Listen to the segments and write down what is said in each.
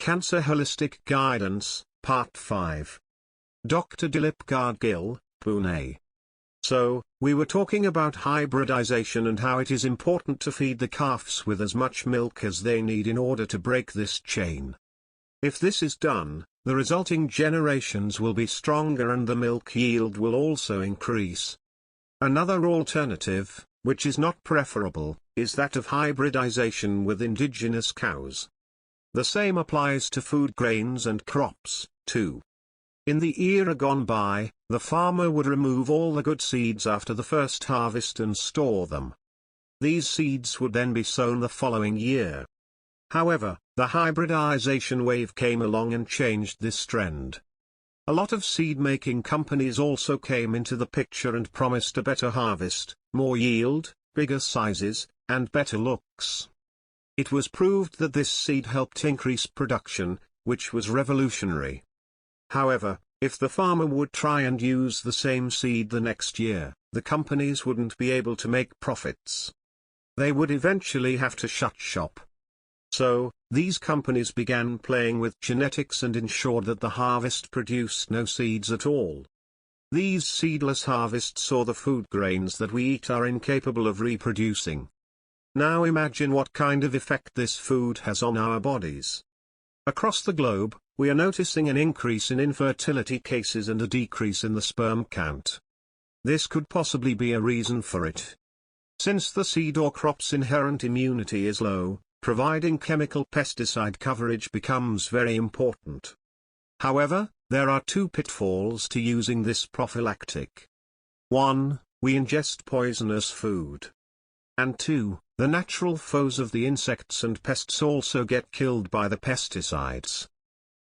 Cancer Holistic Guidance, Part 5. Dr. Dilip Gadgil, Pune. So, we were talking about hybridization and how it is important to feed the calves with as much milk as they need in order to break this chain. If this is done, the resulting generations will be stronger and the milk yield will also increase. Another alternative, which is not preferable, is that of hybridization with indigenous cows. The same applies to food grains and crops, too. In the era gone by, the farmer would remove all the good seeds after the first harvest and store them. These seeds would then be sown the following year. However, the hybridization wave came along and changed this trend. A lot of seed-making companies also came into the picture and promised a better harvest, more yield, bigger sizes, and better looks. It was proved that this seed helped increase production, which was revolutionary. However, if the farmer would try and use the same seed the next year, the companies wouldn't be able to make profits. They would eventually have to shut shop. So, these companies began playing with genetics and ensured that the harvest produced no seeds at all. These seedless harvests saw the food grains that we eat are incapable of reproducing. Now imagine what kind of effect this food has on our bodies. Across the globe, we are noticing an increase in infertility cases and a decrease in the sperm count. This could possibly be a reason for it. Since the seed or crop's inherent immunity is low, providing chemical pesticide coverage becomes very important. However, there are two pitfalls to using this prophylactic. 1. We ingest poisonous food. And 2. The natural foes of the insects and pests also get killed by the pesticides.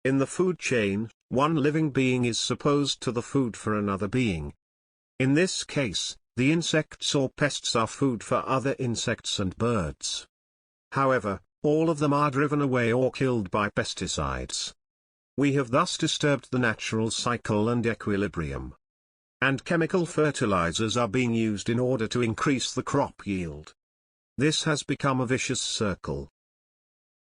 In the food chain, one living being is supposed to the food for another being. In this case, the insects or pests are food for other insects and birds. However, all of them are driven away or killed by pesticides. We have thus disturbed the natural cycle and equilibrium. And chemical fertilizers are being used in order to increase the crop yield. This has become a vicious circle.